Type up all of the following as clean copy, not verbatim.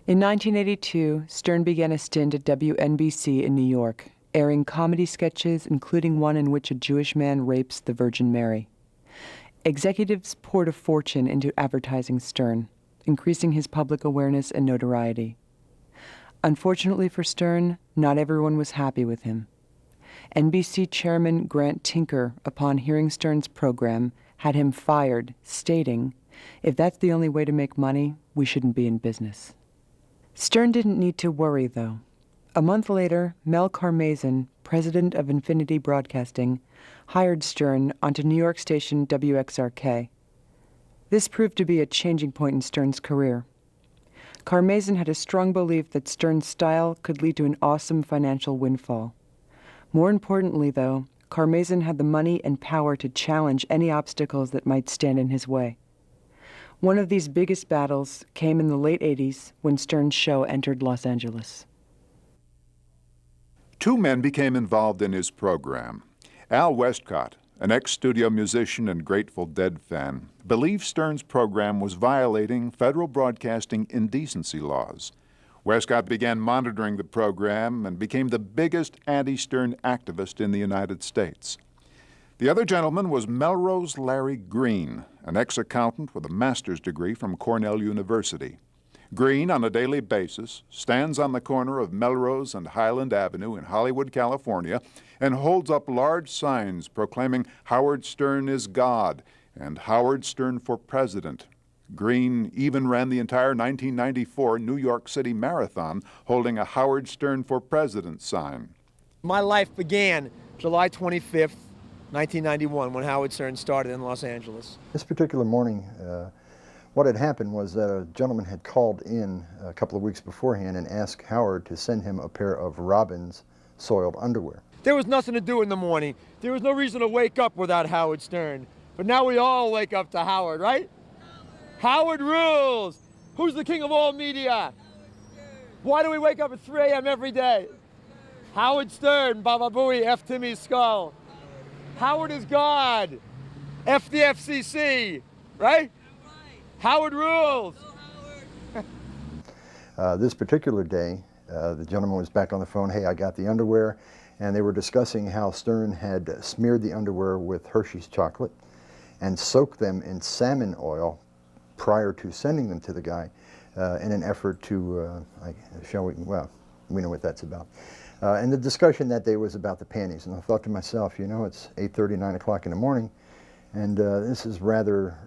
In 1982, Stern began a stint at WNBC in New York, airing comedy sketches, including one in which a Jewish man rapes the Virgin Mary. Executives poured a fortune into advertising Stern, increasing his public awareness and notoriety. Unfortunately for Stern, not everyone was happy with him. NBC chairman Grant Tinker, upon hearing Stern's program, had him fired, stating, "If that's the only way to make money, we shouldn't be in business." Stern didn't need to worry, though. A month later, Mel Karmazin, president of Infinity Broadcasting, hired Stern onto New York station WXRK. This proved to be a changing point in Stern's career. Karmazin had a strong belief that Stern's style could lead to an awesome financial windfall. More importantly, though, Karmazin had the money and power to challenge any obstacles that might stand in his way. One of these biggest battles came in the late 80s when Stern's show entered Los Angeles. Two men became involved in his program. Al Westcott, an ex-studio musician and Grateful Dead fan, believed Stern's program was violating federal broadcasting indecency laws. Westcott began monitoring the program and became the biggest anti-Stern activist in the United States. The other gentleman was Melrose Larry Green, an ex-accountant with a master's degree from Cornell University. Green, on a daily basis, stands on the corner of Melrose and Highland Avenue in Hollywood, California, and holds up large signs proclaiming Howard Stern is God and Howard Stern for President. Green even ran the entire 1994 New York City Marathon holding a Howard Stern for President sign. My life began July 25th, 1991, when Howard Stern started in Los Angeles. This particular morning, what had happened was that a gentleman had called in a couple of weeks beforehand and asked Howard to send him a pair of Robin's soiled underwear. There was nothing to do in the morning. There was no reason to wake up without Howard Stern. But now we all wake up to Howard, right? Howard rules! Who's the king of all media? Why do we wake up at 3 a.m. every day? Howard Stern, Baba Booey, F. Timmy's skull. Howard is God. F the FCC, right? Howard rules! This particular day, the gentleman was back on the phone, "Hey, I got the underwear," and they were discussing how Stern had smeared the underwear with Hershey's chocolate and soaked them in salmon oil prior to sending them to the guy in an effort to, we know what that's about. And the discussion that day was about the panties, and I thought to myself, you know, it's 8:30, 9 o'clock in the morning, and this is rather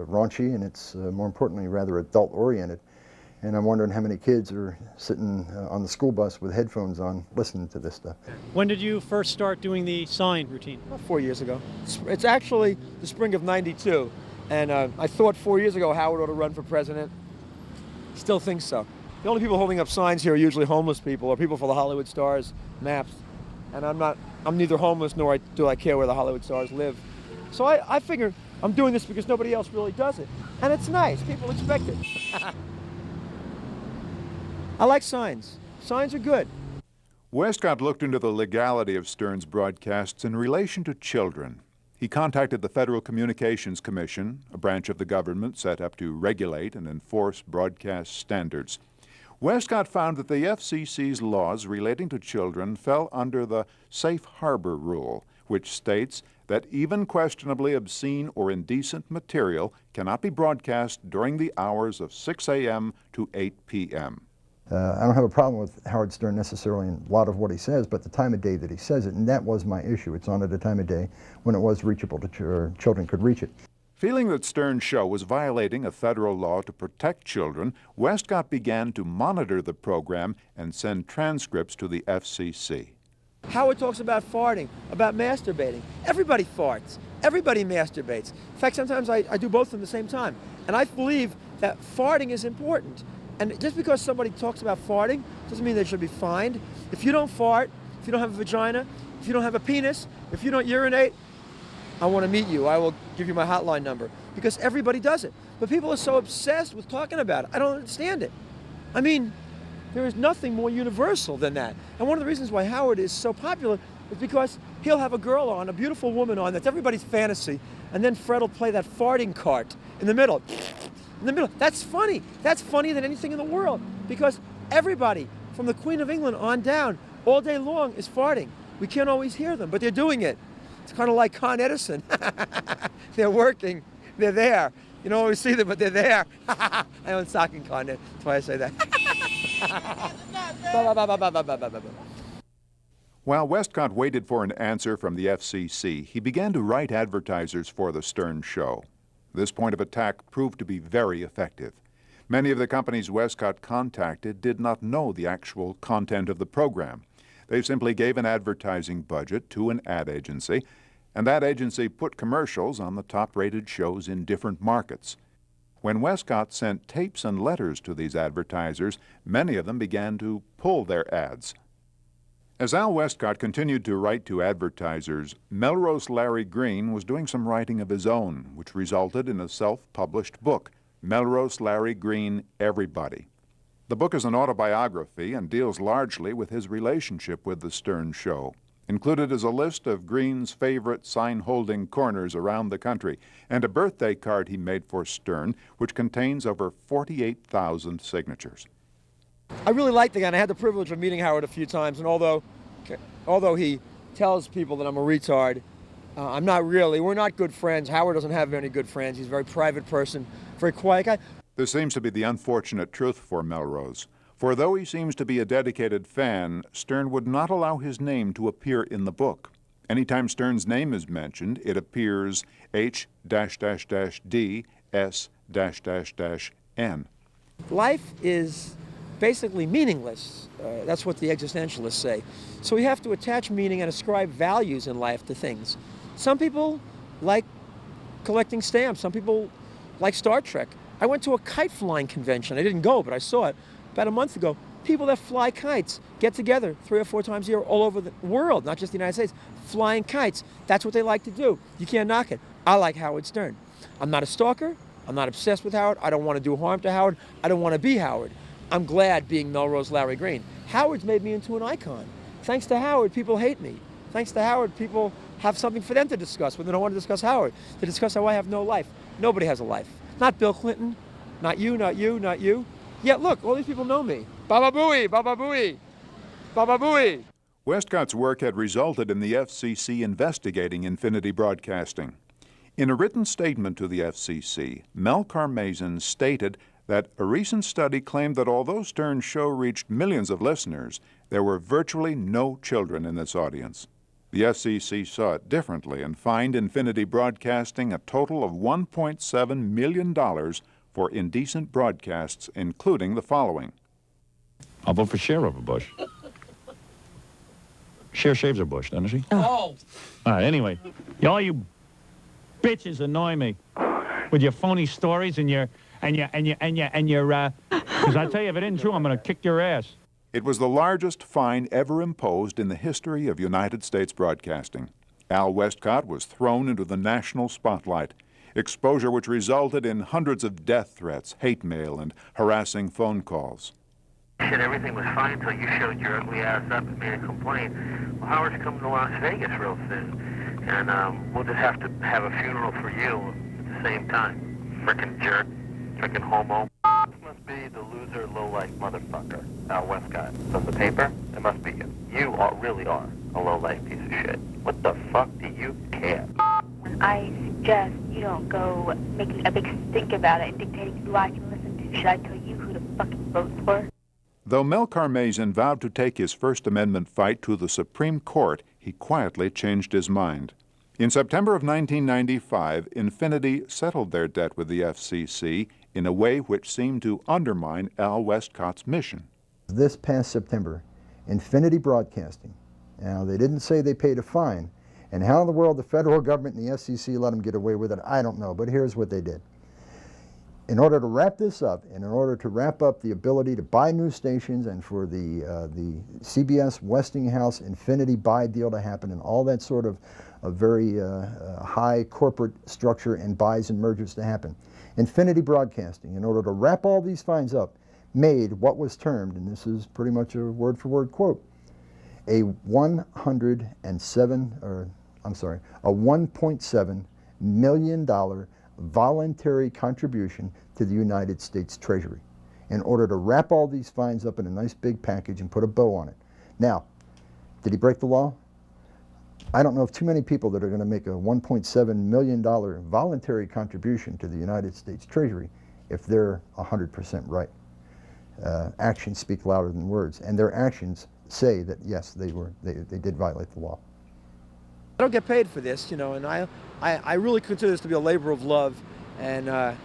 raunchy, and it's more importantly rather adult-oriented. And I'm wondering how many kids are sitting on the school bus with headphones on listening to this stuff. When did you first start doing the sign routine? About 4 years ago. It's actually the spring of '92, and I thought 4 years ago Howard ought to run for president. Still think so. The only people holding up signs here are usually homeless people or people for the Hollywood Stars maps. And I'm neither homeless nor do I care where the Hollywood Stars live. So I figure I'm doing this because nobody else really does it. And it's nice, people expect it. I like signs. Signs are good. Westcott looked into the legality of Stern's broadcasts in relation to children. He contacted the Federal Communications Commission, a branch of the government set up to regulate and enforce broadcast standards. Westcott found that the FCC's laws relating to children fell under the safe harbor rule, which states that even questionably obscene or indecent material cannot be broadcast during the hours of 6 a.m. to 8 p.m. I don't have a problem with Howard Stern necessarily in a lot of what he says, but the time of day that he says it, and that was my issue. It's on at a time of day when it was reachable to children could reach it. Feeling that Stern's show was violating a federal law to protect children, Westcott began to monitor the program and send transcripts to the FCC. Howard talks about farting, about masturbating. Everybody farts. Everybody masturbates. In fact, sometimes I do both at the same time. And I believe that farting is important. And just because somebody talks about farting doesn't mean they should be fined. If you don't fart, if you don't have a vagina, if you don't have a penis, if you don't urinate, I want to meet you. I will give you my hotline number. Because everybody does it. But people are so obsessed with talking about it. I don't understand it. I mean, there is nothing more universal than that. And one of the reasons why Howard is so popular is because he'll have a girl on, a beautiful woman on, that's everybody's fantasy, and then Fred will play that farting cart in the middle. in the middle. That's funny. That's funnier than anything in the world because everybody from the Queen of England on down all day long is farting. We can't always hear them, but they're doing it. It's kind of like Con Edison. They're working. They're there. You don't always see them, but they're there. I own stock in Con Ed. That's why I say that. While Westcott waited for an answer from the FCC, he began to write advertisers for the Stern Show. This point of attack proved to be very effective. Many of the companies Westcott contacted did not know the actual content of the program. They simply gave an advertising budget to an ad agency, and that agency put commercials on the top-rated shows in different markets. When Westcott sent tapes and letters to these advertisers, many of them began to pull their ads. As Al Westcott continued to write to advertisers, Melrose Larry Green was doing some writing of his own, which resulted in a self-published book, Melrose Larry Green, Everybody. The book is an autobiography and deals largely with his relationship with the Stern Show. Included is a list of Green's favorite sign-holding corners around the country and a birthday card he made for Stern, which contains over 48,000 signatures. I really like the guy, and I had the privilege of meeting Howard a few times, and although he tells people that I'm a retard, I'm not really. We're not good friends. Howard doesn't have any good friends. He's a very private person, very quiet guy. This seems to be the unfortunate truth for Melrose. For though he seems to be a dedicated fan, Stern would not allow his name to appear in the book. Anytime Stern's name is mentioned, it appears H-D-S-N. Life is basically meaningless. That's what the existentialists say. So we have to attach meaning and ascribe values in life to things. Some people like collecting stamps. Some people like Star Trek. I went to a kite flying convention. I didn't go, but I saw it about a month ago. People that fly kites get together 3 or 4 times a year all over the world, not just the United States, flying kites. That's what they like to do. You can't knock it. I like Howard Stern. I'm not a stalker. I'm not obsessed with Howard. I don't want to do harm to Howard. I don't want to be Howard. I'm glad being Melrose Larry Green. Howard's made me into an icon. Thanks to Howard, people hate me. Thanks to Howard, people have something for them to discuss when they don't want to discuss Howard, to discuss how I have no life. Nobody has a life. Not Bill Clinton, not you, not you, not you. Yet look, all these people know me. Baba Booey, Baba Booey, Baba Booey. Westcott's work had resulted in the FCC investigating Infinity Broadcasting. In a written statement to the FCC, Mel Karmazin stated that a recent study claimed that although Stern's show reached millions of listeners, there were virtually no children in this audience. The FCC saw it differently and fined Infinity Broadcasting a total of $1.7 million for indecent broadcasts, including the following. I'll vote for Cher over Bush. Cher shaves her bush, doesn't she? Oh. All right, anyway, all you bitches annoy me with your phony stories and your, because I tell you, if it isn't true, I'm going to kick your ass. It was the largest fine ever imposed in the history of United States broadcasting. Al Westcott was thrown into the national spotlight, exposure which resulted in hundreds of death threats, hate mail, and harassing phone calls. Shit, everything was fine until you showed your ugly ass up and made a complaint. Well, Howard's coming to Las Vegas real soon, and we'll just have to have a funeral for you at the same time. Frickin' jerk, frickin' homo. This must be the loser, low-life motherfucker, Al Westcott. From the paper, it must be you. You really are a low-life piece of shit. What the fuck do you care? I suggest you don't go making a big stink about it and dictating who I can listen to. Should I tell you who to fucking vote for? Though Mel Karmazin vowed to take his First Amendment fight to the Supreme Court, he quietly changed his mind. In September of 1995, Infinity settled their debt with the FCC in a way which seemed to undermine Al Westcott's mission. This past September, Infinity Broadcasting, now they didn't say they paid a fine, and how in the world the federal government and the FCC let them get away with it, I don't know, but here's what they did. In order to wrap this up, and in order to wrap up the ability to buy new stations and for the CBS Westinghouse Infinity buy deal to happen and all that sort of a very high corporate structure and buys and mergers to happen, Infinity Broadcasting, in order to wrap all these fines up, made what was termed, and this is pretty much a word-for-word quote, a $1.7 million voluntary contribution to the United States Treasury in order to wrap all these fines up in a nice big package and put a bow on it. Now, did he break the law? I don't know of too many people that are going to make a $1.7 million voluntary contribution to the United States Treasury if they're 100% right. Actions speak louder than words, and their actions say that yes, they did violate the law. I don't get paid for this, you know, and I really consider this to be a labor of love. And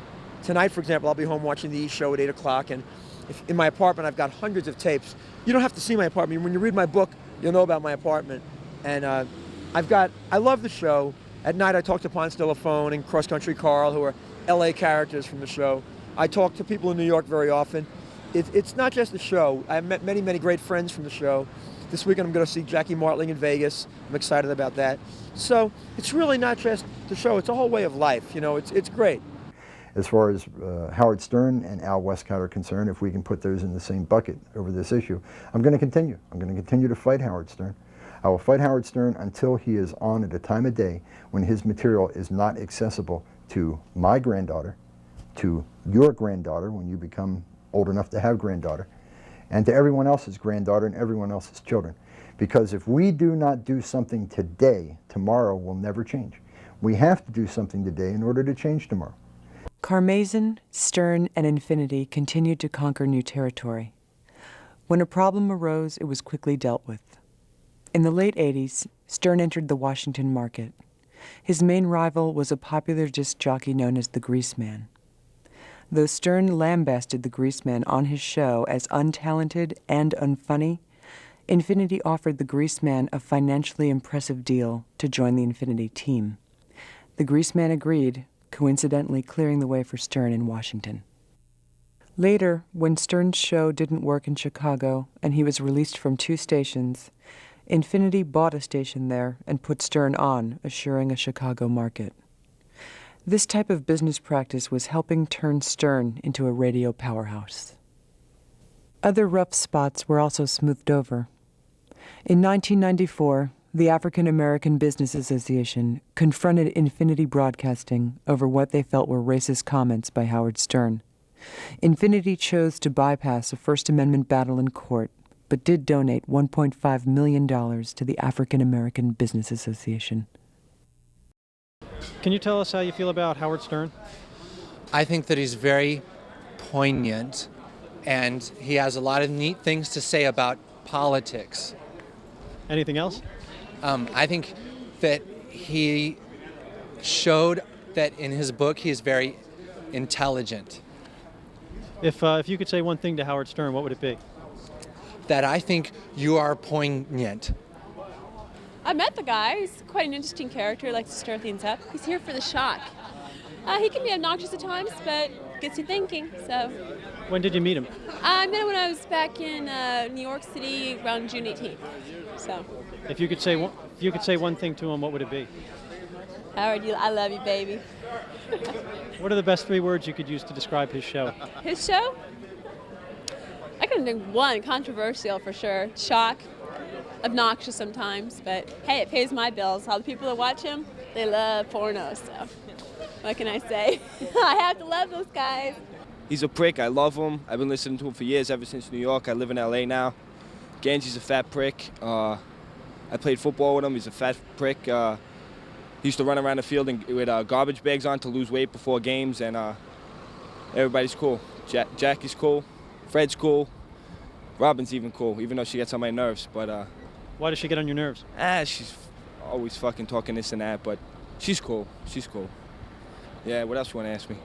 tonight, for example, I'll be home watching the E! Show at 8 o'clock, and in my apartment I've got hundreds of tapes. You don't have to see my apartment. When you read my book, you'll know about my apartment. And I love the show. At night I talk to Ponce de la Fone and Cross Country Carl, who are LA characters from the show. I talk to people in New York very often. It's not just the show. I've met many, many great friends from the show. This weekend I'm going to see Jackie Martling in Vegas. I'm excited about that. So it's really not just the show, it's a whole way of life. You know, it's great. As far as Howard Stern and Al Westcott are concerned, if we can put those in the same bucket over this issue, I'm going to continue. I'm going to continue to fight Howard Stern. I will fight Howard Stern until he is on at a time of day when his material is not accessible to my granddaughter, to your granddaughter when you become old enough to have granddaughter, and to everyone else's granddaughter and everyone else's children. Because if we do not do something today, tomorrow will never change. We have to do something today in order to change tomorrow. Karmazin, Stern, and Infinity continued to conquer new territory. When a problem arose, it was quickly dealt with. In the late 80s, Stern entered the Washington market. His main rival was a popular disc jockey known as the Greaseman. Though Stern lambasted the Greaseman on his show as untalented and unfunny, Infinity offered the Greaseman a financially impressive deal to join the Infinity team. The Greaseman agreed, coincidentally clearing the way for Stern in Washington. Later, when Stern's show didn't work in Chicago and he was released from 2 stations, Infinity bought a station there and put Stern on, assuring a Chicago market. This type of business practice was helping turn Stern into a radio powerhouse. Other rough spots were also smoothed over. In 1994, the African American Business Association confronted Infinity Broadcasting over what they felt were racist comments by Howard Stern. Infinity chose to bypass a First Amendment battle in court, but did donate $1.5 million to the African American Business Association. Can you tell us how you feel about Howard Stern? I think that he's very poignant, and he has a lot of neat things to say about politics. Anything else? I think that he showed that in his book he is very intelligent. If you could say one thing to Howard Stern, what would it be? That I think you are poignant. I met the guy. He's quite an interesting character. He likes to stir things up. He's here for the shock. He can be obnoxious at times, but gets you thinking. So. When did you meet him? I met him when I was back in New York City around June 18th. So. If you could say one thing to him, what would it be? Howard, I love you, baby. What are the best 3 words you could use to describe his show? His show? I couldn't think one. Controversial for sure. Shock. Obnoxious sometimes, but hey, it pays my bills. All the people that watch him, they love porno, so what can I say? I have to love those guys. He's a prick. I love him. I've been listening to him for years, ever since New York. I live in LA now. Ganji's a fat prick. I played football with him. He's a fat prick. He used to run around the field with garbage bags on to lose weight before games, and everybody's cool. Jackie's cool. Fred's cool. Robin's even cool, even though she gets on my nerves, but why does she get on your nerves? She's always fucking talking this and that, but she's cool. She's cool. Yeah, what else you want to ask me?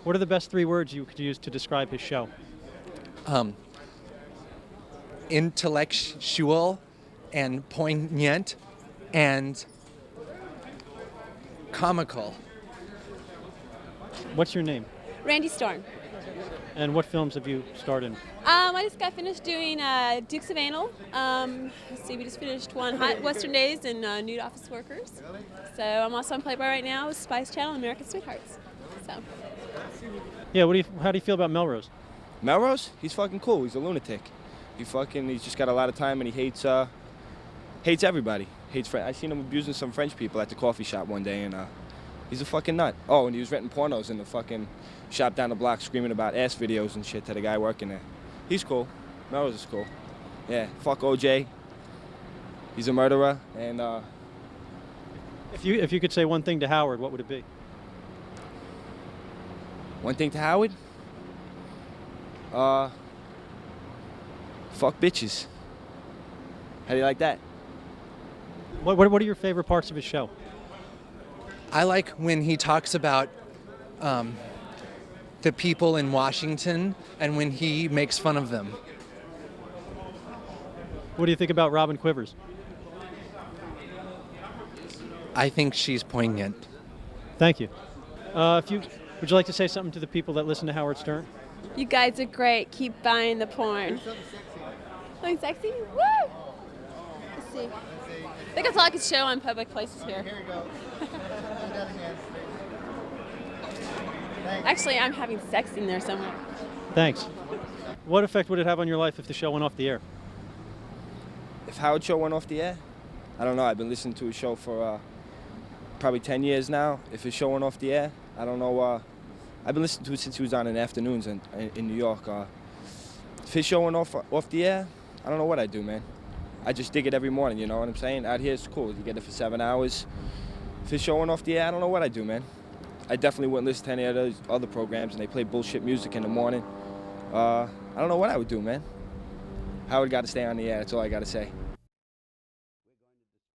What are the best 3 words you could use to describe his show? Intellectual and poignant and comical. What's your name? Randy Storm. And what films have you starred in? I just got finished doing Dukes of Anal. Let's see, we just finished one, Hot Western Days and Nude Office Workers. So I'm also on Playboy right now with Spice Channel and American Sweethearts. So. Yeah, how do you feel about Melrose? Melrose? He's fucking cool. He's a lunatic. He's just got a lot of time, and he hates everybody. I seen him abusing some French people at the coffee shop one day, and He's a fucking nut. Oh, and he was renting pornos in the fucking shop down the block screaming about ass videos and shit to the guy working there. He's cool. Melrose is cool. Yeah, fuck OJ. He's a murderer, and If you could say one thing to Howard, what would it be? one thing to Howard? Fuck bitches. How do you like that? What are your favorite parts of his show? I like when he talks about the people in Washington and when he makes fun of them. What do you think about Robin Quivers? I think she's poignant. Thank you. Would you like to say something to the people that listen to Howard Stern? You guys are great. Keep buying the porn. Something sexy? Woo! Let's see. I think that's all I could show on public places here. Here you go. Actually, I'm having sex in there somewhere. Thanks. What effect would it have on your life if the show went off the air? If Howard show went off the air, I don't know. I've been listening to his show for probably 10 years now. If his show went off the air, I don't know. I've been listening to it since he was on in the afternoons in New York. If his show went off the air, I don't know what I'd do, man. I just dig it every morning, you know what I'm saying? Out here, it's cool. You get it for 7 hours. If his show went off the air, I don't know what I'd do, man. I definitely wouldn't listen to any of those other programs, and they play bullshit music in the morning. I don't know what I would do, man. Howard got to stay on the air. That's all I got to say.